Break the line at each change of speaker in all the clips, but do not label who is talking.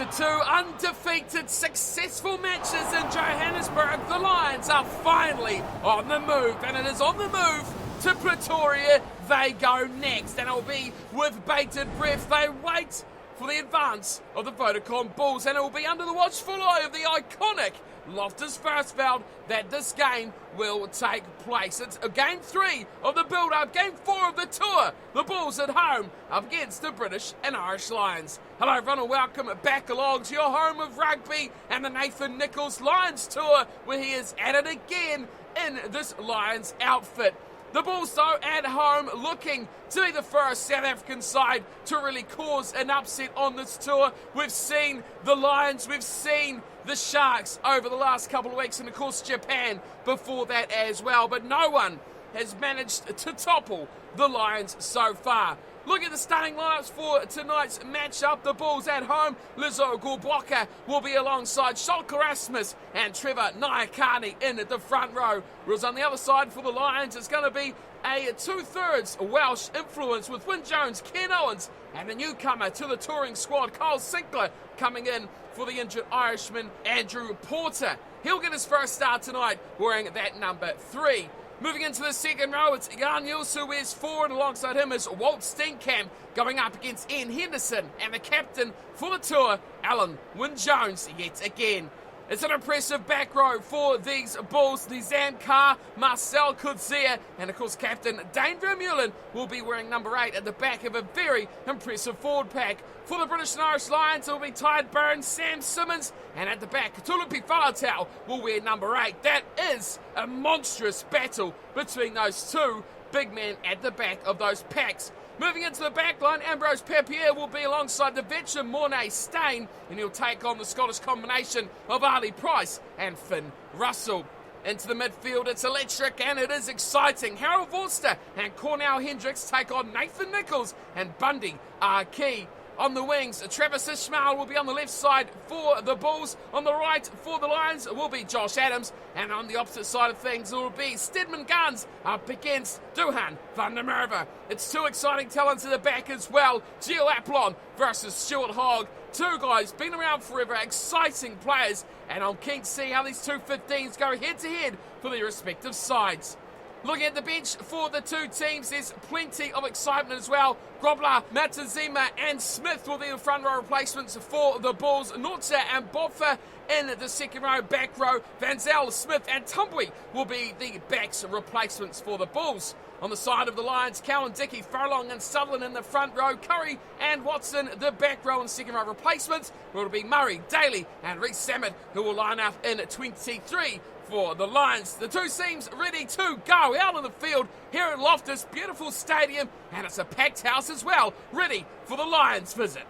After 2 undefeated, successful matches in Johannesburg, the Lions are finally on the move, and it is on the move to Pretoria. They go next, and it'll be with bated breath. They wait for the advance of the Vodacom Bulls, and it will be under the watchful eye of the iconic Loftus Versfeld that this game will take place. It's game 3 of the build-up, game 4 of the tour. The Bulls at home up against the British and Irish Lions. Hello everyone and welcome back along to your home of rugby and the Nathan Nicholls Lions tour, where he is at it again in this Lions outfit. The Bulls, though, at home, looking to be the first South African side to really cause an upset on this tour. We've seen the Lions, we've seen the Sharks over the last couple of weeks, and of course Japan before that as well. But no one has managed to topple the Lions so far. Look at the starting lineups for tonight's matchup. The Bulls at home. Lizo Gulboka will be alongside Schalke Rasmus and Trevor Nyakani in the front row. Whereas on the other side for the Lions, it's going to be a 2/3 Welsh influence with Wyn Jones, Ken Owens, and a newcomer to the touring squad, Kyle Sinclair, coming in for the injured Irishman, Andrew Porter. He'll get his first start tonight wearing that number 3. Moving into the second row, it's Jan Niels who wears 4, and alongside him is Walt Steenkamp going up against Ian Henderson, and the captain for the tour, Alan Wyn Jones, yet again. It's an impressive back row for these Bulls. Nizam Carr, Marcel Coetzee, and of course captain Dane Vermeulen will be wearing number 8 at the back of a very impressive forward pack. For the British and Irish Lions, it will be Tide Burns, Sam Simmons, and at the back, Tulupi Faletau will wear number 8. That is a monstrous battle between those two big men at the back of those packs. Moving into the back line, Ambrose Papier will be alongside the veteran Mornay Steyn, and he'll take on the Scottish combination of Ali Price and Finn Russell. Into the midfield, it's electric and it is exciting. Harold Vorster and Cornell Hendricks take on Nathan Nicholls and Bundy Aki. On the wings, Travis Ishmael will be on the left side for the Bulls. On the right for the Lions will be Josh Adams. And on the opposite side of things, it will be Stedman Guns up against Duhan van der Merwe. It's 2 exciting talents at the back as well. Gio Aplon versus Stuart Hogg. 2 guys, been around forever, exciting players. And I'm keen to see how these 2 15s go head-to-head for their respective sides. Looking at the bench for the 2 teams, there's plenty of excitement as well. Grobler, Matazima and Smith will be the front row replacements for the Bulls. Nortza and Boffa in the second row, back row. Van Zel, Smith and Tumbui will be the backs replacements for the Bulls. On the side of the Lions, Cowan, Dickey, Furlong and Sutherland in the front row. Curry and Watson, the back row and second row replacements. It will be Murray, Daly and Reece Samet who will line up in 23 for the Lions. The 2 teams ready to go out on the field here at Loftus. Beautiful stadium, and it's a packed house as well, ready for the Lions visit.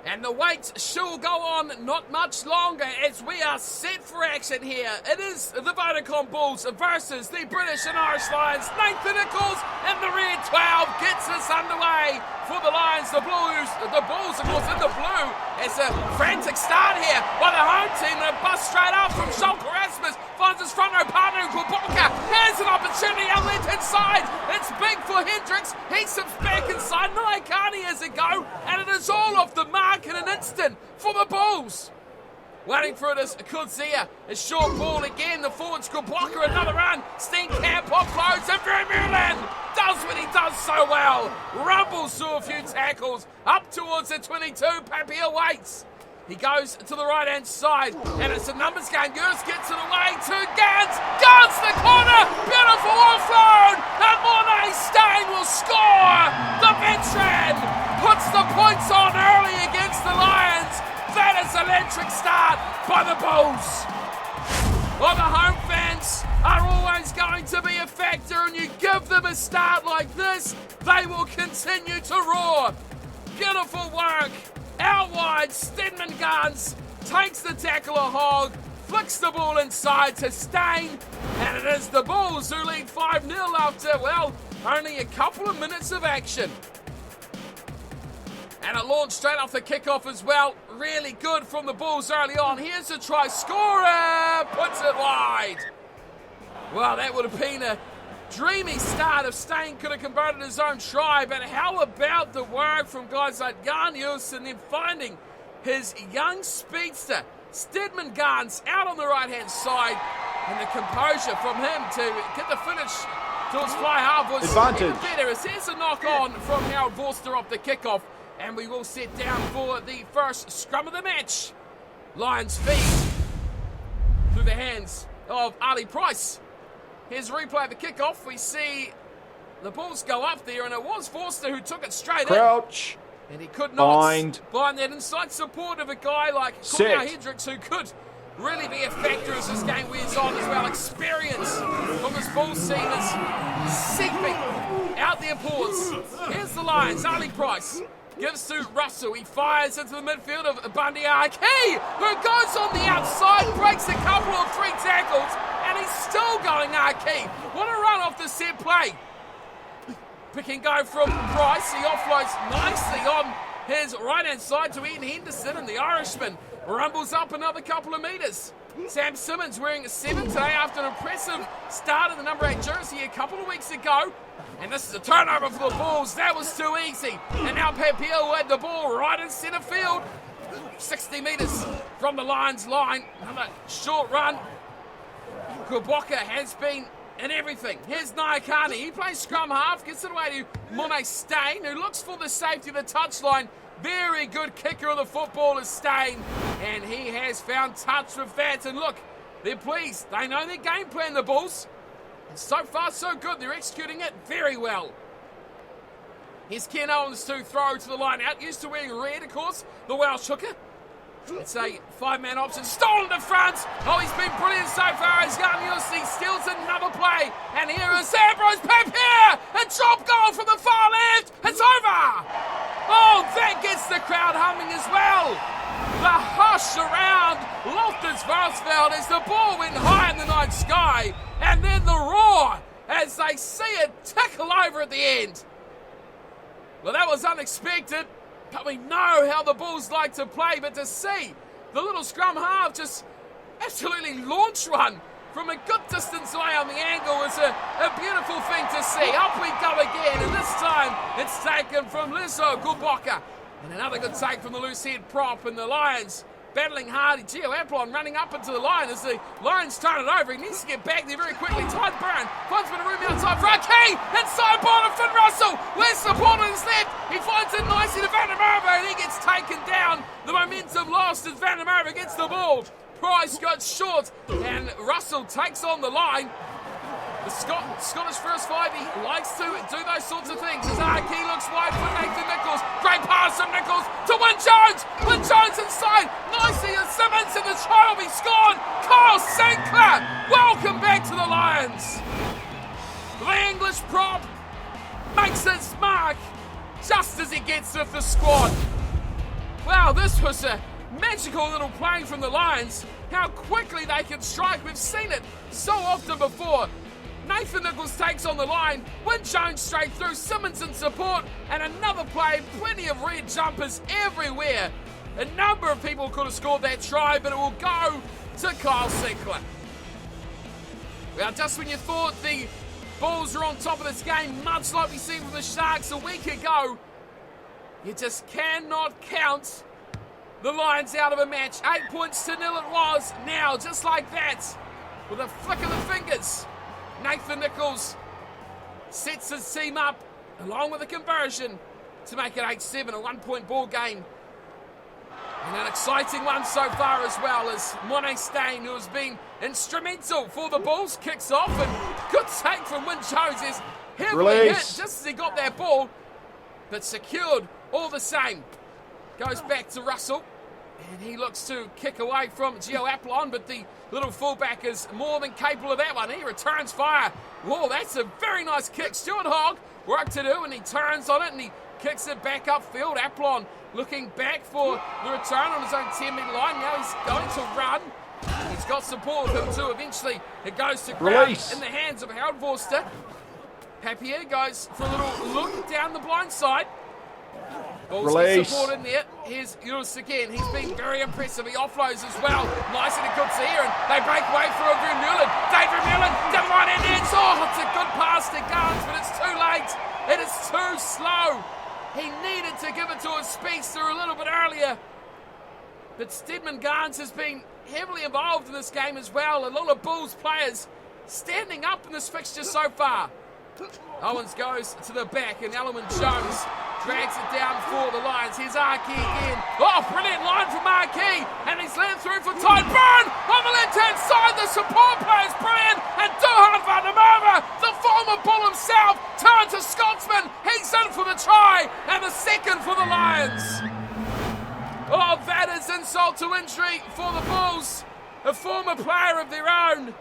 And the wait shall go on not much longer as we are set for action here. It is the Vodacom Bulls versus the British and Irish Lions. Nathan Nicholls and the Red 12 gets us underway for the Lions. The Bulls, of course, in the blue. It's a frantic start here by the home team. They bust straight up from Schalke Rasmus. Finds his front row partner, Gulboka. Has an opportunity on the left-hand side. It's big for Hendricks. He slips back inside. Nyakani has a go. And it is all off the mark in an instant for the Bulls. Waiting for it is Coetzee. A short ball again. The forwards Gulboka. Another run. Steenkamp offloads. And Vermeulen does what he does so well. Rumbles through a few tackles. Up towards the 22. Papier waits. He goes to the right-hand side, and it's a numbers game. Gers gets it away to Gans. Gans the corner. Beautiful offload. And Mornay Steyn will score. The veteran puts the points on early against the Lions. That is an electric start by the Bulls. Well, the home fans are always going to be a factor, and you give them a start like this, they will continue to roar. Beautiful work. Out wide, Stedman Guns takes the tackle of Hogg, flicks the ball inside to Steyn, and it is the Bulls who lead 5-0 after, well, only a couple of minutes of action. And it launched straight off the kickoff as well. Really good from the Bulls early on. Here's a try scorer, puts it wide. Well, that would have been a dreamy start if Stain could have converted his own try, but how about the work from guys like Garnius and then finding his young speedster, Stedman Garns, out on the right-hand side, and the composure from him to get the finish towards fly half was even better. As here's a knock on from Howard Vorster off the kickoff, and we will sit down for the first scrum of the match. Lions feed through the hands of Ali Price. Here's a replay of the kickoff. We see the balls go up there, and it was Vorster who took it straight
Crouch.
in. And he could not
Bind
that inside support of a guy like Cornell Hendricks, who could really be a factor as this game wears on as well. Experience from this ball scene is seeping out their pores. Here's the Lions. Ali Price gives to Russell. He fires into the midfield of Bundy Arkey, who goes on the outside, breaks a couple of 3 tackles, and he's still going Arkey. What a run off the set play. Pick and go from Price. He offloads nicely on his right-hand side to Ian Henderson, and the Irishman rumbles up another couple of metres. Sam Simmons wearing 7 today after an impressive start in the number 8 jersey a couple of weeks ago. And this is a turnover for the Bulls. That was too easy. And now Papio had the ball right in centre field. 60 metres from the Lions line. Another short run. Kuboka has been in everything. Here's Nyakani. He plays scrum half, gets it away to Monet Stain, who looks for the safety of the touchline. Very good kicker of the football is Stain, and he has found touch with that. And look, they're pleased. They know their game plan, the Bulls. And so far, so good. They're executing it very well. Here's Ken Owens to throw to the line out. Used to wearing red, of course, the Welsh hooker. It's a 5-man option. Stolen to front. Oh, he's been brilliant so far. He's got He steals another play. And here is Ambrose Papier. A drop goal from the far left. It's over. Oh, that gets the crowd humming as well. The hush around Loftus Versfeld as the ball went high in the night sky. And then the roar as they see it tickle over at the end. Well, that was unexpected. But we know how the Bulls like to play, but to see the little scrum half just absolutely launch one from a good distance away on the angle was a beautiful thing to see. Up we go again, and this time it's taken from Lizzo Kuboka. And another good take from the loose head prop, and the Lions battling hard. Gio Aplon running up into the line as the Lions turn it over. He needs to get back there very quickly. Todd Byrne finds a bit of room outside for Arkey. Inside ball to Finn Russell. Where's support on his left? He finds it nicely to Van der Merwe, and he gets taken down. The momentum lost as Van der Merwe gets the ball. Price got short, and Russell takes on the line. The Scottish first five, he likes to do those sorts of things. As Arkey looks wide for Nathan Nicholls. Great pass from Nicholls to Wyn Jones. Wyn Jones inside. Nicely as Simmons, and the try will be scored. Kyle Sinclair, welcome back to the Lions. The English prop makes his mark just as he gets with the squad. Wow, this was a magical little play from the Lions. How quickly they can strike. We've seen it so often before. Nathan Nicholls takes on the line, Wyn Jones straight through, Simmons in support, and another play, plenty of red jumpers everywhere. A number of people could have scored that try, but it will go to Kyle Sinclair. Well, just when you thought the Bulls were on top of this game, much like we seen from the Sharks a week ago, you just cannot count the Lions out of a match. 8 points to 0 it was. Now, just like that, with a flick of the fingers, Nathan Nicholls sets his team up, along with a conversion, to make it 8-7, a 1-point ball game. And an exciting one so far as well, as Monet Stain, who has been instrumental for the Bulls, kicks off, and good take from Wyn Jones is heavily hit just as he got that ball, but secured all the same. Goes back to Russell, and he looks to kick away from Gio Aplon, but the little fullback is more than capable of that one. He returns fire. Whoa, that's a very nice kick. Stuart Hogg, work to do, and he turns on it, and he kicks it back upfield. Aplon looking back for the return on his own 10-metre line. Now he's going to run. He's got support with him too. Eventually, it goes to ground in the hands of Howard Vorster. Papier goes for a little look down the blind side. Bulls get support in there. Here's Nicholls again. He's been very impressive. He offloads as well. Nice and good to hear. And they break away through Vermeulen. David Vermeulen down the right hand ends. Oh, it's a good pass to Garns, but it's too late. It is too slow. He needed to give it to his speedster a little bit earlier. But Stedman Garns has been heavily involved in this game as well. A lot of Bulls players standing up in this fixture so far. Owens goes to the back and Ellerman Jones drags it down for the Lions. Here's Archie again. Oh, brilliant line from Archie. And he's led through for Tide Burn on the left-hand side. The support player is brilliant. And Duhan van der Merwe, the former Bull himself, turns to Scotsman. He's in for the try. And the second for the Lions. Oh, that is insult to injury for the Bulls. A former player of their own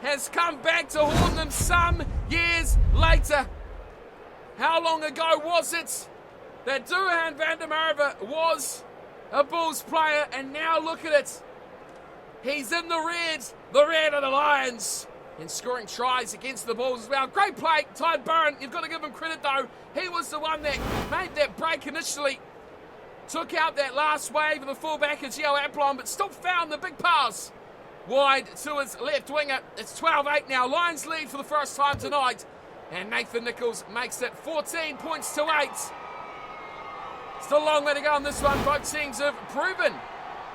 has come back to haunt them some years later. How long ago was it that Duhan van der Merwe was a Bulls player, and now look at it. He's in the red of the Lions, and scoring tries against the Bulls as well. Great play, Tide Burn. You've got to give him credit though. He was the one that made that break initially, took out that last wave of the fullback of Gio Aplon, but still found the big pass wide to his left winger. It's 12-8 now. Lions lead for the first time tonight. And Nathan Nicholls makes it 14 points to 8. Still a long way to go on this one. Both teams have proven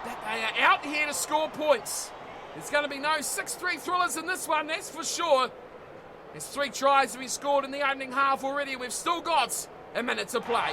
that they are out here to score points. There's going to be no 6-3 thrillers in this one, that's for sure. There's 3 tries to be scored in the opening half already. We've still got a minute to play.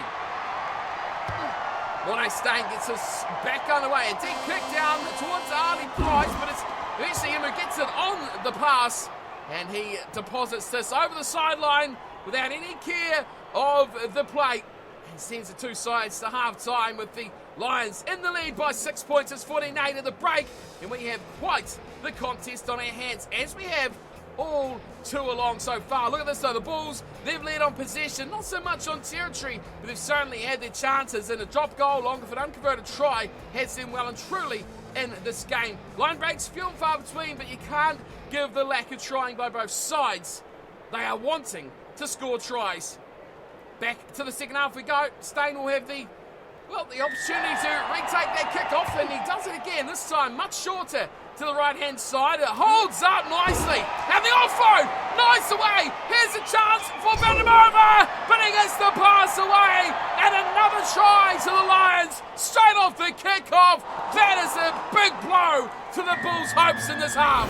Mornay Stain gets us back underway. A deep kick down towards Ali Price, but it's eventually him who gets it on the pass. And he deposits this over the sideline without any care of the play. And sends the two sides to half-time with the Lions in the lead by 6 points. It's 14-8 at the break. And we have quite the contest on our hands, as we have all too along so far. Look at this though, the Bulls, they've led on possession, not so much on territory, but they've certainly had their chances, and a drop goal along with an unconverted try has them well and truly in this game. Line breaks few and far between, but you can't give the lack of trying by both sides. They are wanting to score tries. Back to the second half we go. Stain will have the opportunity to retake that kick off, and he does it again, this time much shorter to the right-hand side. It holds up nicely. And the offload, nice away. Here's a chance for van der Merwe, but he gets the pass away. And another try to the Lions, straight off the kickoff. That is a big blow to the Bulls' hopes in this half.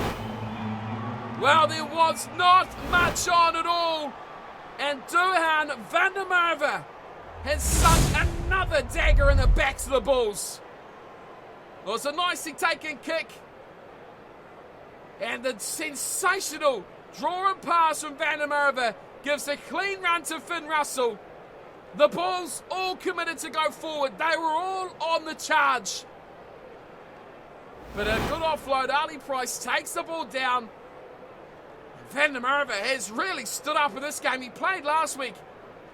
Well, there was not much on at all. And Duhan van der Merwe has sunk another dagger in the backs of the Bulls. Well, it's a nicely taken kick. And the sensational draw and pass from van der Merwe gives a clean run to Finn Russell. The Bulls all committed to go forward. They were all on the charge. But a good offload. Ali Price takes the ball down. Van der Merwe has really stood up in this game. He played last week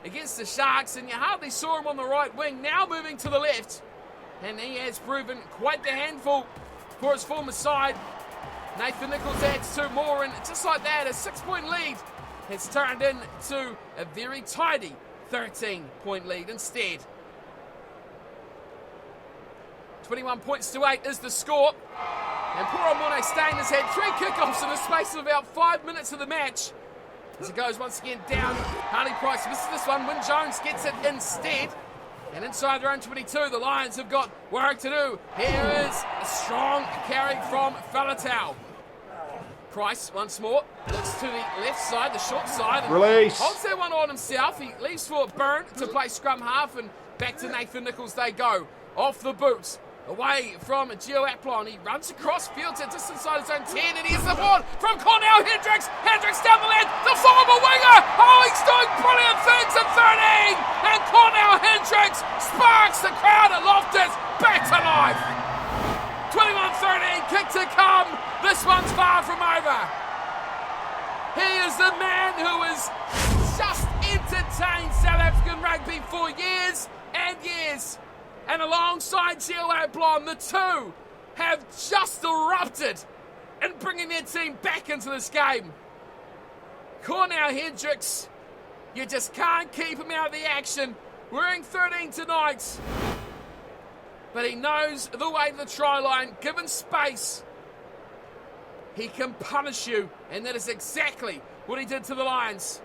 against the Sharks, and you hardly saw him on the right wing. Now moving to the left. And he has proven quite the handful for his former side. Nathan Nicholls adds 2 more, and just like that, a 6-point lead has turned into a very tidy 13-point lead instead. 21 points to 8 is the score. And poor old Mornay Stain has had 3 kickoffs in the space of about 5 minutes of the match. As it goes once again down, Harley Price misses this one. Wyn Jones gets it instead. And inside their own 22, the Lions have got work to do. Here is a strong carry from Falatau. Price once more looks to the left side, the short side, and
release.
Holds that one on himself. He leaves for Byrne to play scrum half, and back to Nathan Nicholls they go. Off the boots, away from Gio Aplon. He runs across field to just inside his own 10, and here's the ball from Cornell Hendricks. Hendricks down the left, the former winger. Oh, he's doing brilliant things at 13, and Cornell Hendricks sparks the crowd at Loftus back to life. 21-13, kick to come. This one's far from over. He is the man who has just entertained South African rugby for years and years. And alongside Gio Aplon, the two have just erupted in bringing their team back into this game. Cornell Hendricks, you just can't keep him out of the action. wearing 13 tonight. But he knows the way to the try line. Given space, he can punish you. And that is exactly what he did to the Lions.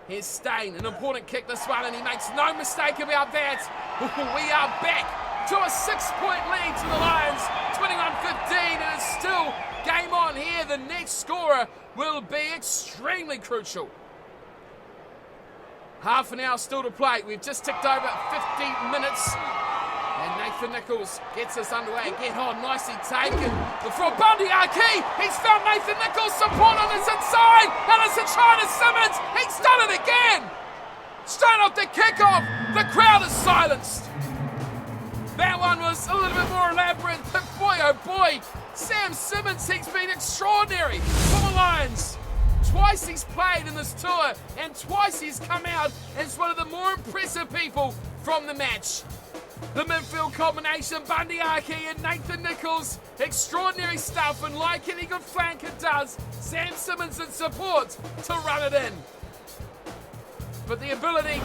Here's Stain, an important kick this one, and he makes no mistake about that. We are back to a 6-point lead to the Lions, 21-15. It is still game on here. The next scorer will be extremely crucial. Half an hour still to play. We've just ticked over 50 minutes. And Nathan Nicholls gets us underway again. Oh, nicely taken. From Bundyaki, he's found Nathan Nicholls. Support on his inside. And it's a try to Simmons. He's done it again. Straight off the kickoff, the crowd is silenced. That one was a little bit more elaborate. But boy, oh boy, Sam Simmons, he's been extraordinary for the Lions. Twice he's played in this tour, and twice he's come out as one of the more impressive people from the match. The midfield combination, Bundyaki and Nathan Nicholls, extraordinary stuff, and like any good flanker does, Sam Simmons in support to run it in. But the ability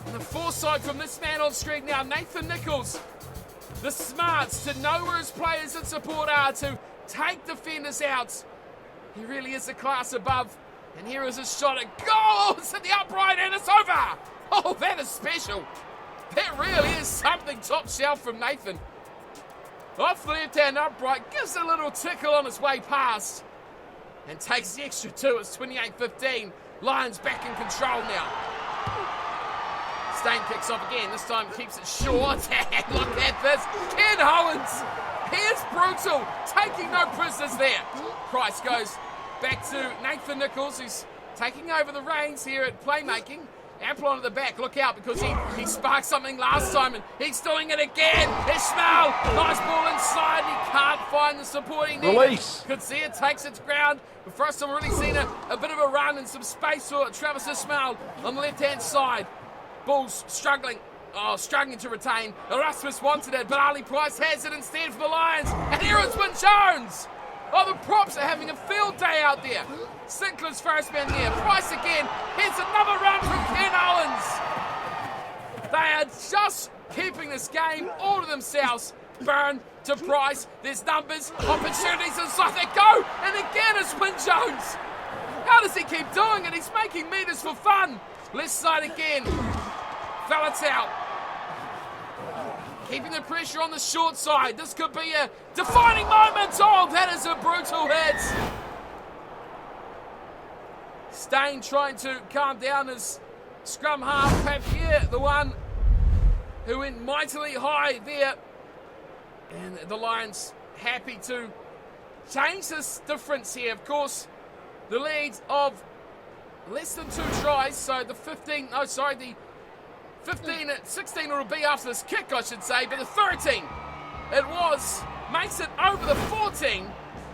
and the foresight from this man on screen now, Nathan Nicholls, the smarts to know where his players in support are, to take defenders out. He really is a class above. And here is his shot at goal. It's at the upright and it's over. Oh, that is special. That really is something top shelf from Nathan. Off the left-hand upright, gives a little tickle on his way past. And takes the extra two. It's 28-15. Lions back in control now. Stain kicks off again. This time keeps it short. And look at this. Ken Owens. He is brutal. Taking no prisoners there. Price goes back to Nathan Nicholls, who's taking over the reins here at playmaking. Ample on at the back. Look out, because he sparked something last time and he's doing it again. Ishmael, nice ball inside. He can't find the support he needed.
Release.
Could see it takes it to ground. But first time we've really seen a bit of a run and some space for Travis Ishmael on the left-hand side. Bulls struggling to retain. Erasmus wanted it, but Ali Price has it instead for the Lions. And here is Wyn Jones. Oh, the props are having a field day out there. Sinclair's first man there. Price again. Here's another run from Ken Owens. They are just keeping this game all to themselves. Burn to Price. There's numbers, opportunities inside. They go. And again it's Wyn Jones. How does he keep doing it? He's making meters for fun. Left side again. Faletau. Keeping the pressure on the short side. This could be a defining moment. Oh, that is a brutal hit. Stain trying to calm down his scrum half. Papier, the one who went mightily high there. And the Lions happy to change this difference here. Of course, the lead of less than 2 tries. So the 16 it'll be after this kick, I should say, but the 13 it was, makes it over the 14,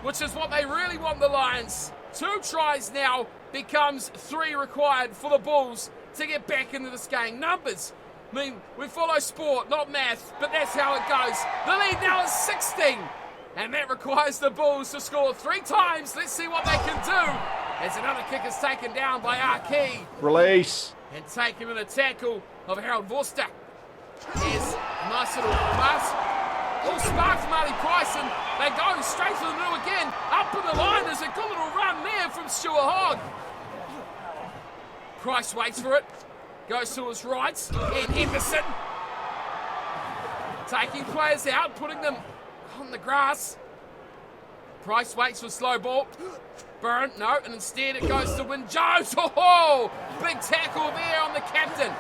which is what they really want the Lions. 2 tries now becomes 3 required for the Bulls to get back into this game. Numbers, I mean, we follow sport, not math, but that's how it goes. The lead now is 16, and that requires the Bulls to score 3 times. Let's see what they can do. As another kick is taken down by Arkey.
Release.
And taken in a tackle of Harold Vorster. Here's a nice little pass. Little spark from Ali Price, and they go straight to the middle again. Up in the line, there's a good little run there from Stuart Hogg. Price waits for it. Goes to his right. And Henderson. Taking players out, putting them on the grass. Price waits for slow ball. Burn, no, and instead it goes to Wyn Jones. Oh, big tackle there on the captain.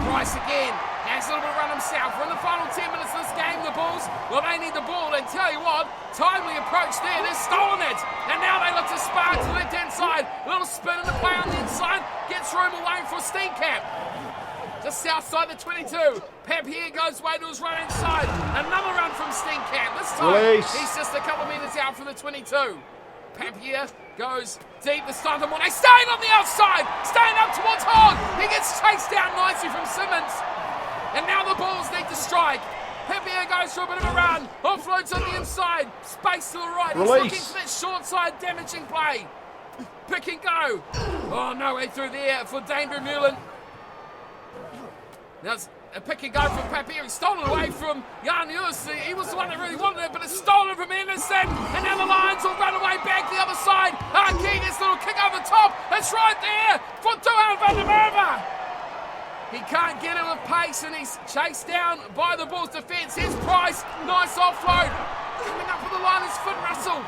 Price again, has a little bit of run himself. We're in the final 10 minutes of this game, the Bulls. Well, they need the ball, and tell you what, timely approach there, they've stolen it. And now they look to spark to the left-hand side. A little spin in the play on the inside, gets room away for Steenkamp. Just outside the 22. Papier goes way to his right inside. Another run from Steenkamp. This time, he's just a couple of metres out from the 22. Papier goes deep this time. They staying on the outside, staying up towards Hogg. He gets chased down nicely from Simmons. And now the Bulls need to strike. Papier goes for a bit of a run. Offloads on the inside. Space to the right. He's looking for that short side damaging play. Pick and go. Oh, no way through there for Dane Vermeulen. Now a pick and go from Papier. He's stolen away from Jan Hughes. He was the one that really wanted it, but it's stolen from Anderson. And now the Lions will run away back the other side. King gets a little kick over the top. It's right there for Duhan van der Merwe. He can't get it with pace, and he's chased down by the Bulls' defence. Here's Price. Nice offload. Coming up for the line is Finn Russell.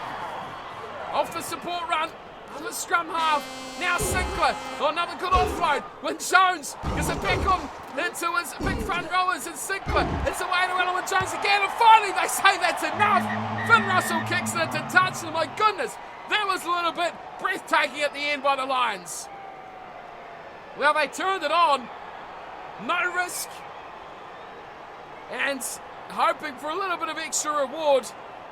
Off the support run. On the scrum half, now Sinclair, another good offload when Jones gets it back on into his big front rowers, and Sinclair, it's away to Alan Jones again, and finally they say that's enough. Finn Russell kicks it into touch, and my goodness, that was a little bit breathtaking at the end by the Lions. Well, they turned it on, no risk, and hoping for a little bit of extra reward,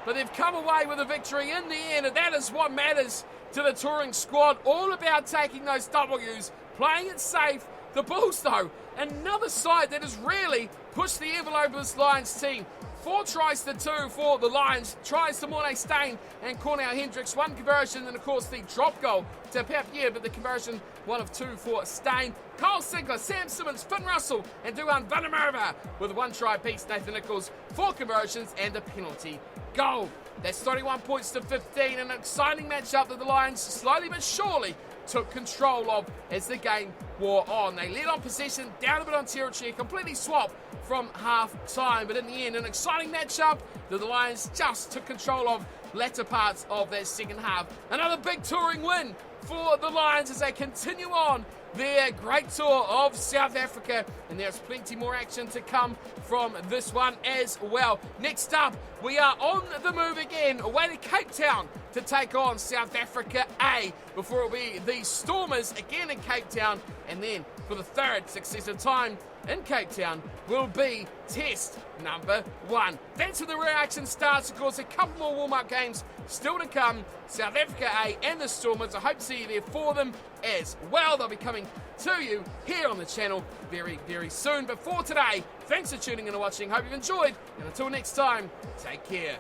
but they've come away with a victory in the end, and that is what matters to the touring squad. All about taking those W's, playing it safe. The Bulls, though, another side that has really pushed the envelope of this Lions team. 4 tries to 2 for the Lions. Tries to Mornay Steyn and Cornell Hendricks. 1 conversion, and of course the drop goal to Papier, but the conversion 1 of 2 for Steyn. Kyle Sinclair, Sam Simmons, Finn Russell, and Duhan van der Merwe with 1 try apiece. Nathan Nicholls, 4 conversions and a penalty goal. That's 31 points to 15, an exciting matchup that the Lions slowly but surely took control of as the game wore on. They led on possession, down a bit on territory, completely swapped from half time, but in the end, an exciting matchup that the Lions just took control of latter parts of that second half. Another big touring win for the Lions as they continue on their great tour of South Africa, and there's plenty more action to come from this one as well. Next up, we are on the move again, away to Cape Town to take on South Africa A, before it will be the Stormers again in Cape Town, and then for the 3rd successive time in Cape Town will be test number 1. That's where the real action starts. Of course, a couple more warm-up games still to come. South Africa A and the Stormers. I hope to see you there for them as well. They'll be coming to you here on the channel very, very soon. But for today, thanks for tuning in and watching. Hope you've enjoyed. And until next time, take care.